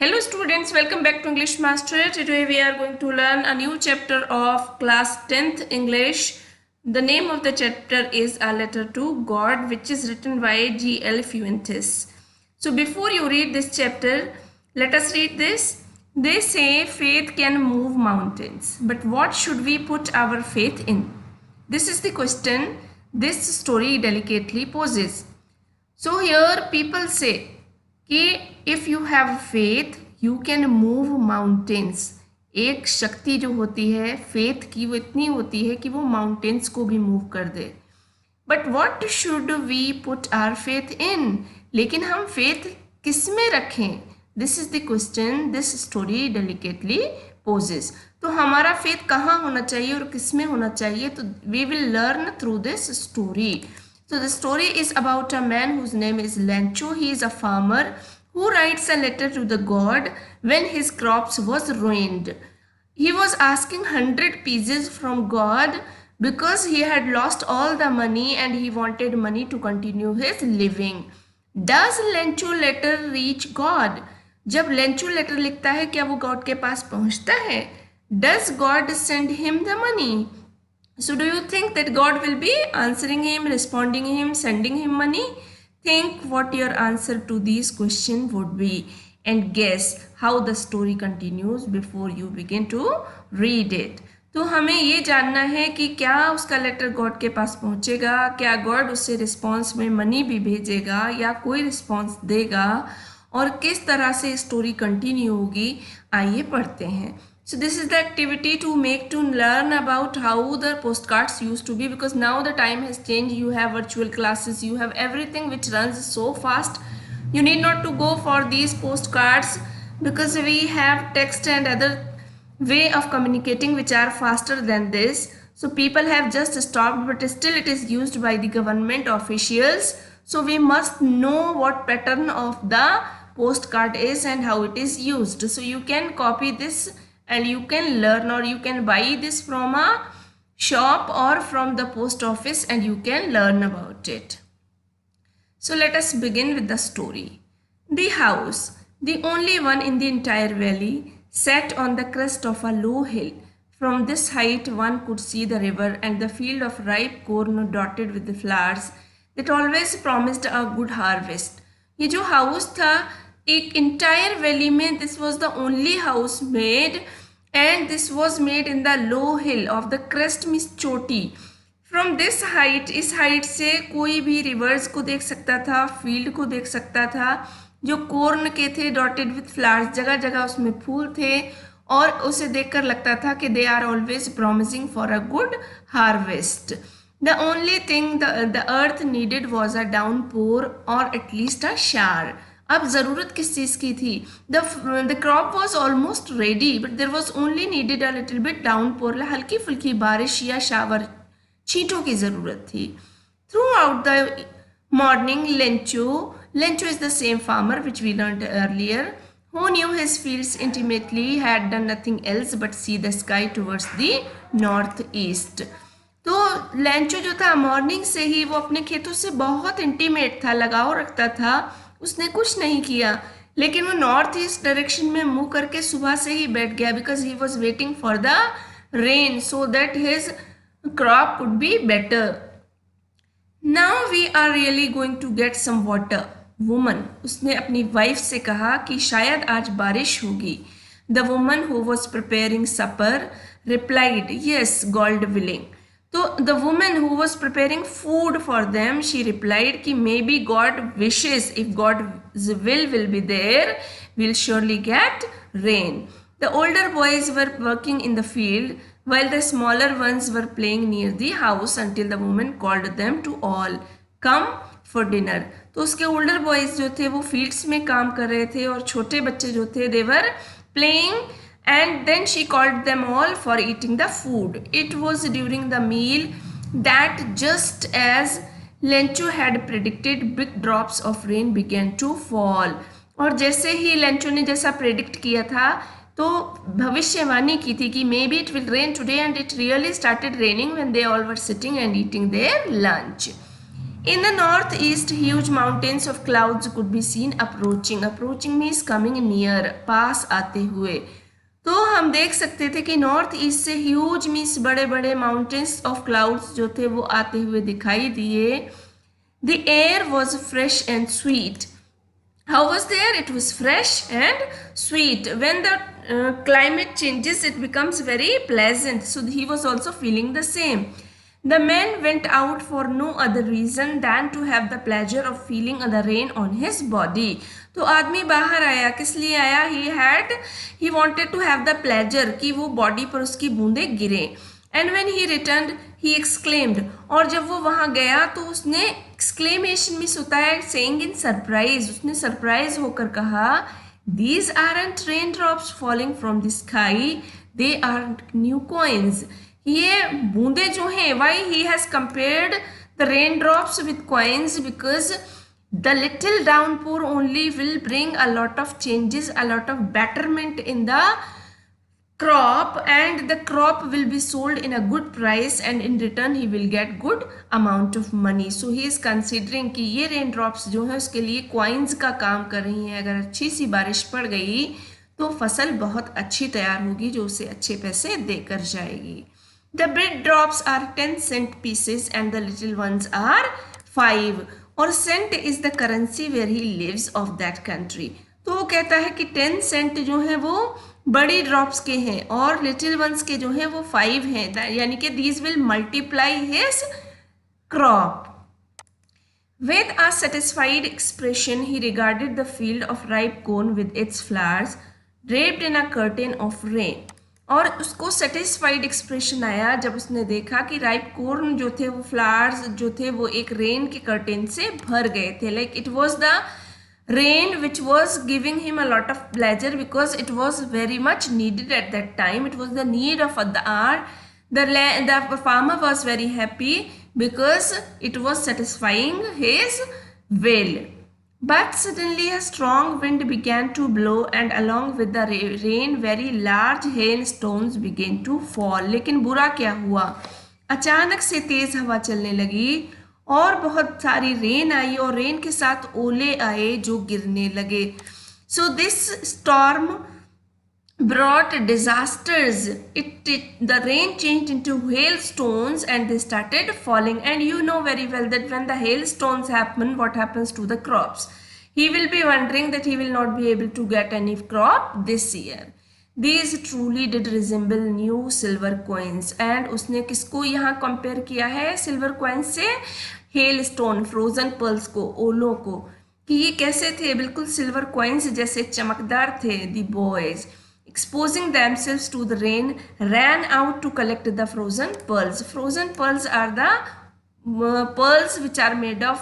Hello students, welcome back to English Master. Today we are going to learn a new chapter of class 10th English. The name of the chapter is A Letter to God, which is written by G.L. Fuentes. So before you read this chapter, let us read this. They say faith can move mountains, but what should we put our faith in? This is the question this story delicately poses. So here people say कि if you have faith you can move mountains. एक शक्ति जो होती है faith की वो इतनी होती है कि वो माउंटेन्स को भी मूव कर दे। But what should we put our faith in, लेकिन हम फेथ किस में रखें? This is the question this story delicately poses. तो हमारा फेथ कहाँ होना चाहिए और किस में होना चाहिए, तो we will learn through this story. So the story is about a man whose name is Lencho. He is a farmer who writes a letter to the god when his crops was ruined. He was asking 100 pieces from God because he had lost all the money and he wanted money to continue his living. Does Lencho letter reach God? जब Lencho letter लिखता है क्या वो God के पास पहुंचता है? Does God send him the money? So do you think that God will be answering him, responding him, sending him money? Think what your answer to these questions would be and guess how the story continues before you begin to read it. तो हमें ये जानना है कि क्या उसका letter God के पास पहुँचेगा, क्या गॉड उससे रिस्पॉन्स में मनी भी भेजेगा या कोई रिस्पॉन्स देगा, और किस तरह से स्टोरी कंटिन्यू होगी. आइए पढ़ते हैं. So this is the activity to make to learn about how the postcards used to be, because now the time has changed. You have virtual classes, you have everything which runs so fast. You need not to go for these postcards because we have text and other way of communicating which are faster than this. So people have just stopped, but still it is used by the government officials. So we must know what pattern of the postcard is and how it is used. So you can copy this and you can learn, or you can buy this from a shop or from the post office and you can learn about it. So let us begin with the story. The house, the only one in the entire valley, sat on the crest of a low hill. From this height one could see the river and the field of ripe corn dotted with the flowers that always promised a good harvest. ये जो house था एक entire valley में, this was the only house made and this was made in the low hill of the crest means चोटी. From this height, इस height से कोई भी rivers को देख सकता था, field को देख सकता था जो corn के थे, dotted with flowers, जगह जगह उसमें फूल थे और उसे देखकर लगता था कि they are always promising for a good harvest. The only thing the earth needed was a downpour or at least a shower. अब ज़रूरत किस चीज़ की थी? The crop was almost ready, but there was only needed a little bit downpour. हल्की फुल्की बारिश या shower, छींटों की ज़रूरत थी. Throughout the morning, Lencho is the same farmer which we learned earlier, who knew his fields intimately, had done nothing else but see the sky towards the northeast. तो Lencho जो था मॉर्निंग से ही वो अपने खेतों से बहुत इंटीमेट था, लगाव रखता था. उसने कुछ नहीं किया, लेकिन वो नॉर्थ ईस्ट डायरेक्शन में मुंह करके सुबह से ही बैठ गया, because he was waiting for the rain so that his crop would be better. Now we are really going to get some water. Woman, उसने अपनी वाइफ से कहा कि शायद आज बारिश होगी. The woman who was preparing supper replied, yes God willing. तो the woman who was preparing food for them, she replied कि maybe God wishes, if God's will be there, we'll surely get rain. The older boys were working in the field while the smaller ones were playing near the house until the woman called them to all come for dinner. तो उसके older boys जो थे वो fields में काम कर रहे थे और छोटे बच्चे जो थे they were playing. And then she called them all for eating the food. It was during the meal that just as Lencho had predicted, big drops of rain began to fall. और जैसे ही Lencho ने जैसा predict किया था तो भविष्यवाणी की थी कि maybe it will rain today, and it really started raining when they all were sitting and eating their lunch. In the northeast, huge mountains of clouds could be seen approaching. Approaching means coming near, पास आते हुए. तो हम देख सकते थे कि north east से huge means बड़े बड़े माउंटेन्स ऑफ क्लाउड्स जो थे वो आते हुए दिखाई दिए. The air was fresh and sweet. How was there? It was fresh and sweet. When the climate changes, it becomes very pleasant. So he was also feeling the same. The man went out for no other reason than to have the pleasure of feeling the rain on his body. तो आदमी बाहर आया, किस लिए आया? He wanted to have the pleasure कि वो body पर उसकी बूंदें गिरे. And when he returned, he exclaimed. और जब वो वहाँ गया तो उसने exclamation मीन्स होता है saying in surprise. उसने सरप्राइज होकर कहा, These aren't raindrops falling from the sky. They are new coins. ये बूंदें जो हैं, why he has compared the raindrops with coins? Because the little downpour only will bring a lot of changes, a lot of betterment in the crop, and the crop will be sold in a good price, and in return he will get good amount of money. So he is considering कि ये rain drops जो है उसके लिए coins का काम कर रही हैं. अगर अच्छी सी बारिश पड़ गई तो फसल बहुत अच्छी तैयार होगी जो उसे अच्छे पैसे देकर जाएगी. The big drops are 10 cent pieces and the little ones are 5. और cent is the currency where he lives of that country. तो वो कहता है कि 10 cent जो है वो बड़ी ड्रॉप्स के हैं और लिटिल वंस के जो हैं वो 5 हैं. यानी कि these will multiply his crop. With a satisfied expression, he regarded the field of ripe corn with its flowers draped in a curtain of rain. और उसको सेटिस्फाइड एक्सप्रेशन आया जब उसने देखा कि राइप कॉर्न जो थे वो फ्लावर्स जो थे वो एक रेन के कर्टेन से भर गए थे. Like it was the rain which was giving him a lot of pleasure because it was very much needed at that time. It was the need of the hour. The farmer was very happy because it was satisfying his will. But suddenly a strong wind began to blow and along with the rain very large hailstones began to fall. लेकिन बुरा क्या हुआ? अचानक से तेज हवा चलने लगी और बहुत सारी रेन आई और रेन के साथ ओले आए जो गिरने लगे. So this storm brought disasters. The rain changed into hailstones and they started falling. And you know very well that when the hailstones happen, what happens to the crops? He will be wondering that he will not be able to get any crop this year. These truly did resemble new silver coins. And उसने किसको यहाँ compare किया है silver coins से? hailstone, frozen pearls को, ओलों को, कि ये कैसे थे? बिल्कुल silver coins जैसे चमकदार थे. The boys, exposing themselves to the rain, ran out to collect the frozen pearls. Frozen pearls are the pearls which are made of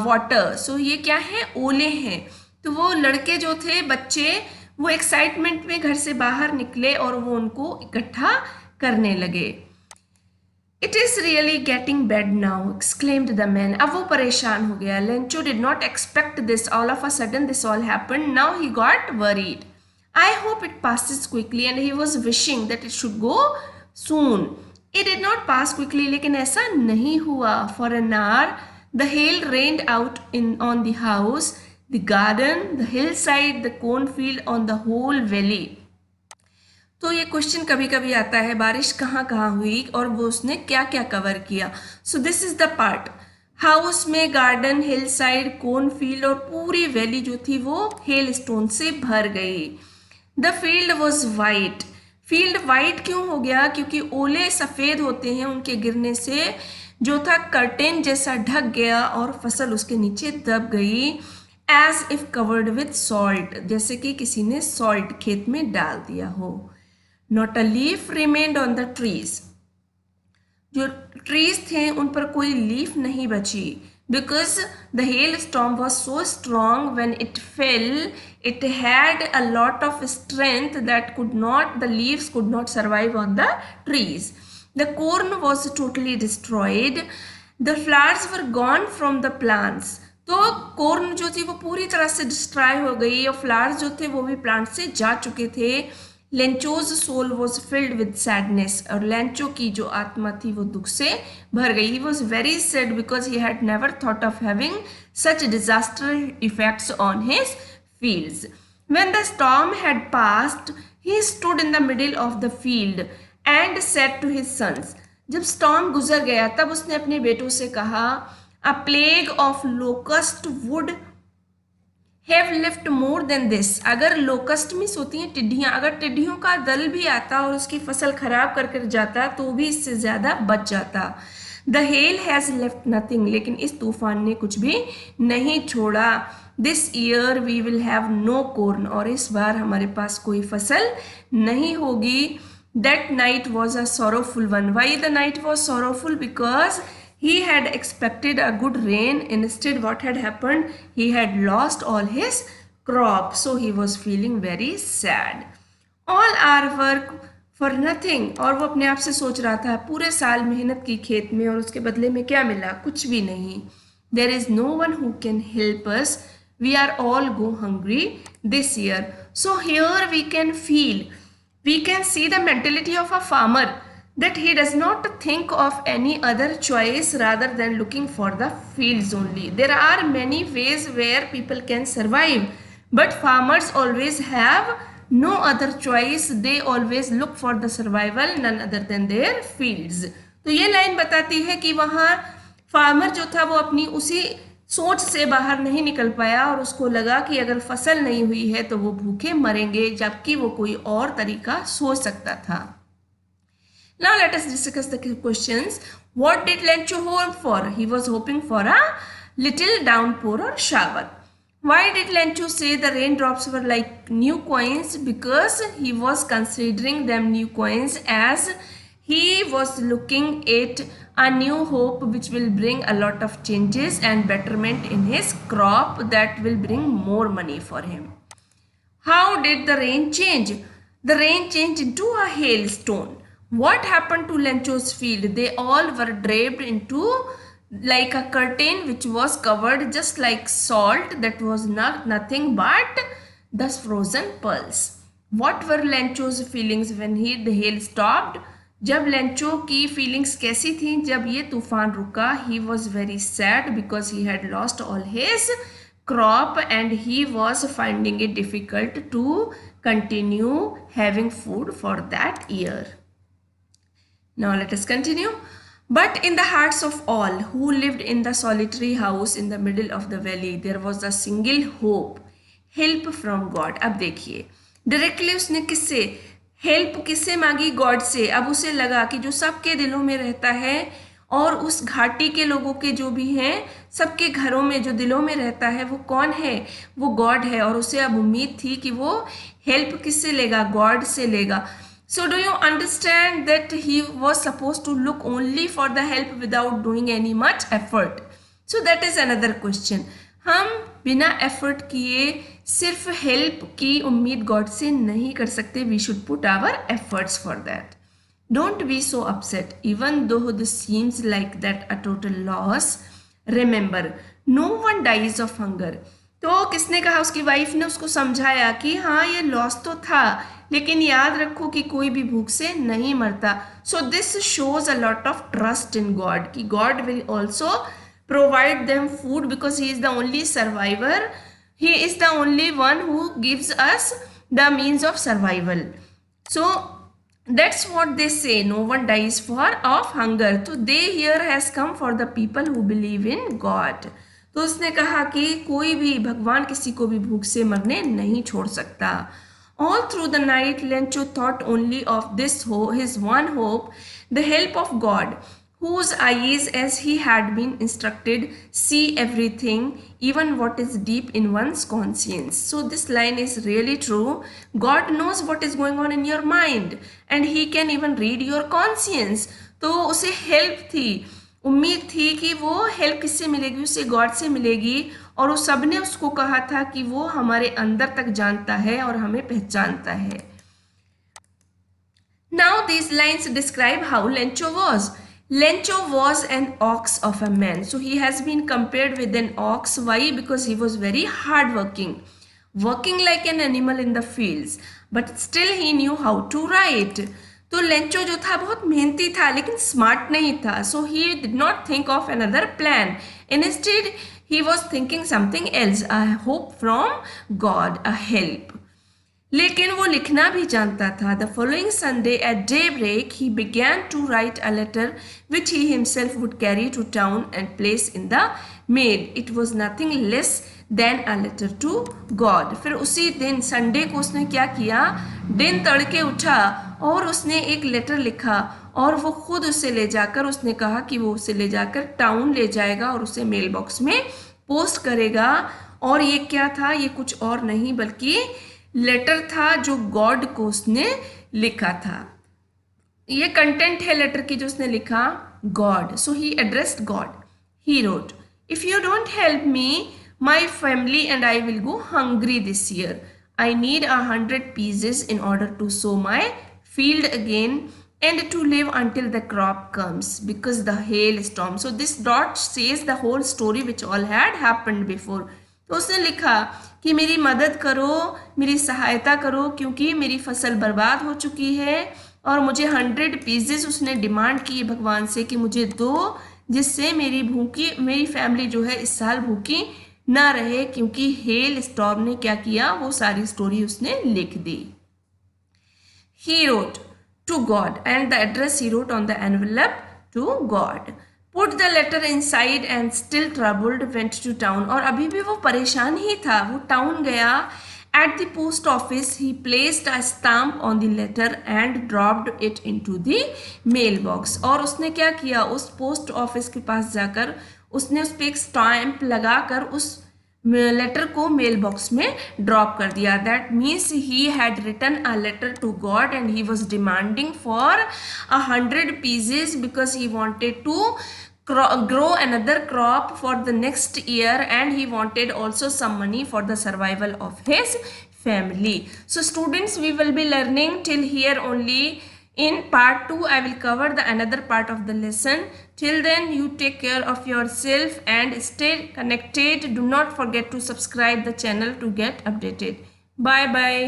water. So ये क्या है? ओले हैं. तो वो लड़के जो थे, बच्चे, वो एक्साइटमेंट में घर से बाहर निकले और वो उनको इकट्ठा करने लगे. It is really getting bad now, exclaimed the man. अब वो परेशान हो गया. Lencho did not expect this. All of a sudden this all happened. Now he got worried. I hope it passes quickly, and he was wishing that it should go soon. It did not pass quickly, लेकिन ऐसा नहीं हुआ. For an hour, the hail rained out on the house, the garden, the hillside, the cornfield, on the whole valley. तो ये question कभी कभी आता है, बारिश कहाँ कहाँ हुई और वो उसने क्या क्या कवर किया. So this is the part. House में गार्डन, हिल साइड, कॉर्नफील्ड और पूरी वैली जो थी वो हेल स्टोन से भर गई. The field was white. Field white क्यों हो गया? क्योंकि ओले सफ़ेद होते हैं, उनके गिरने से जो था कर्टेन जैसा ढक गया और फसल उसके नीचे दब गई. As if covered with salt, जैसे कि किसी ने सॉल्ट खेत में डाल दिया हो. Not a leaf remained on the trees. जो ट्रीज थे उन पर कोई लीफ नहीं बची. Because the hailstorm was so strong, when it fell, it had a lot of strength that the leaves could not survive on the trees. The corn was totally destroyed. The flowers were gone from the plants. तो corn जो थी वो पूरी तरह से destroy हो गई और फ्लावर्स जो थे वो भी प्लांट से जा चुके थे. Lencho's soul was filled with sadness, और लेंचो की जो आत्मा थी वो दुख से भर गई. He was very sad because he had never thought of having such disaster effects on his fields. When the storm had passed, he stood in the middle of the field and said to his sons. जब storm गुजर गया तब उसने अपने बेटों से कहा, A plague of locust would have left more than this. अगर लोकस्ट मिस होती हैं टिड्डियाँ, अगर टिड्डियों का दल भी आता और उसकी फसल खराब कर जाता तो भी इससे ज़्यादा बच जाता. The hail has left nothing. लेकिन इस तूफान ने कुछ भी नहीं छोड़ा. This year we will have no corn. और इस बार हमारे पास कोई फसल नहीं होगी. That night was a sorrowful one. Why the night was sorrowful? Because he had expected a good rain. Instead, what had happened? He had lost all his crop. So he was feeling very sad. All our work for nothing. और वो अपने आप से सोच रहा था पूरे साल मेहनत की खेत में और उसके बदले में क्या मिला? कुछ भी नहीं. There is no one who can help us. We are all go hungry this year. So here we can see the mentality of a farmer, that he does not think of any other choice rather than looking for the fields only. There are many ways where people can survive, but farmers always have no other choice. They always look for the survival none other than their fields. तो ये line बताती है कि वहाँ farmer जो था वो अपनी उसी सोच से बाहर नहीं निकल पाया और उसको लगा कि अगर फसल नहीं हुई है तो वो भूखे मरेंगे, जबकि वो कोई और तरीका सोच सकता था. Now let us discuss the questions. What did Lencho hope for? He was hoping for a little downpour or shower. Why did Lencho say the raindrops were like new coins? Because he was considering them new coins, as he was looking at a new hope which will bring a lot of changes and betterment in his crop that will bring more money for him. How did the rain change? The rain changed into a hailstone. What happened to Lencho's field? They all were draped into like a curtain which was covered just like salt, that was nothing but the frozen pearls. What were Lencho's feelings when the hail stopped? जब Lencho की feelings कैसी थी जब ये तूफान रुका? He was very sad because he had lost all his crop and he was finding it difficult to continue having food for that year. Now let us continue. But in the hearts of all who lived in the solitary house in the middle of the valley, there was a single hope, help from God. अब देखिए directly उसने किससे help किससे मांगी? God से. अब उसे लगा कि जो सबके दिलों में रहता है और उस घाटी के लोगों के जो भी हैं सबके घरों में जो दिलों में रहता है वो कौन है? वो गॉड है. और उसे अब उम्मीद थी कि वो हेल्प किससे लेगा? गॉड से लेगा. So do you understand that he was supposed to look only for the help without doing any much effort? So that is another question. हम बिना एफर्ट किए सिर्फ हेल्प की उम्मीद गॉड से नहीं कर सकते. We should put our efforts for that. Don't be so upset even though this seems like that a total loss. Remember no one dies of hunger. तो किसने कहा? उसकी वाइफ ने उसको समझाया कि हाँ ये लॉस तो था, लेकिन याद रखो कि कोई भी भूख से नहीं मरता. So this shows a lot of trust in god कि god will also provide them food because he is the only survivor. He is the only one who gives us the means of survival. So that's what they say. No one dies of hunger. So they here has come for the people who believe in God. तो उसने कहा कि कोई भी भगवान किसी को भी भूख से मरने नहीं छोड़ सकता. All through the night, Lencho thought only of this his one hope, the help of God, whose eyes, as he had been instructed, see everything, even what is deep in one's conscience. So this line is really true. God knows what is going on in your mind and he can even read your conscience. तो उसे help थी, उम्मीद थी कि वो help किससे मिलेगी? उसे गॉड से मिलेगी. और उस सब ने उसको कहा था कि वो हमारे अंदर तक जानता है और हमें पहचानता है. Now these lines describe how Lencho was. Lencho was an ox of a man. So he has been compared with an ox. Why? Because he was very hardworking, working like an animal in the fields. but still he knew how to write. तो Lencho जो था बहुत मेहनती था लेकिन smart नहीं था. So he did not think of another plan. Instead, he was thinking something else, a hope from God, a help. लेकिन वो लिखना भी जानता था. The following Sunday at daybreak, he began to write a letter which he himself would carry to town and place in the mail. It was nothing less than a letter to God. फिर उसी दिन Sunday को उसने क्या किया, दिन तड़के उठा और उसने एक लेटर लिखा और वो खुद उसे ले जाकर, उसने कहा कि वो उसे ले जाकर टाउन ले जाएगा और उसे मेल बॉक्स में पोस्ट करेगा. और ये क्या था, ये कुछ और नहीं बल्कि लेटर था जो गॉड को उसने लिखा था. ये कंटेंट है लेटर की जो उसने लिखा, God. So he addressed God. He wrote, if you don't help me, my family and I will go hungry this year. I need 100 pieces in order to sow my field again and to live until the crop comes because the hailstorm. So this dot says the whole story which all had happened before. तो उसने लिखा कि मेरी मदद करो, मेरी सहायता करो क्योंकि मेरी फसल बर्बाद हो चुकी है और मुझे 100 pieces उसने डिमांड की भगवान से कि मुझे दो, जिससे मेरी फैमिली जो है इस साल भूखी ना रहे, क्योंकि हेल स्टॉर्म ने क्या किया, वो सारी स्टोरी उसने लिख दी. He wrote to God and the address he wrote on the envelope to God. Put the letter inside and still troubled went to town. और अभी भी वो परेशान ही था, वो टाउन गया. At the post office he placed a stamp on the letter and dropped it into the mailbox. और उसने क्या किया, उस पोस्ट ऑफिस के पास जाकर उसने उस पर एक स्टैम्प लगाकर उस लेटर को मेल बॉक्स में ड्रॉप कर दिया. That means he had written a letter to God and he was demanding for 100 pieces because he wanted to grow another crop for the next year and he wanted also some money for the survival of his family. So students, we will be learning till here only. In part 2 I will cover the another part of the lesson. Till then, you take care of yourself and stay connected. Do not forget to subscribe the channel to get updated. Bye bye.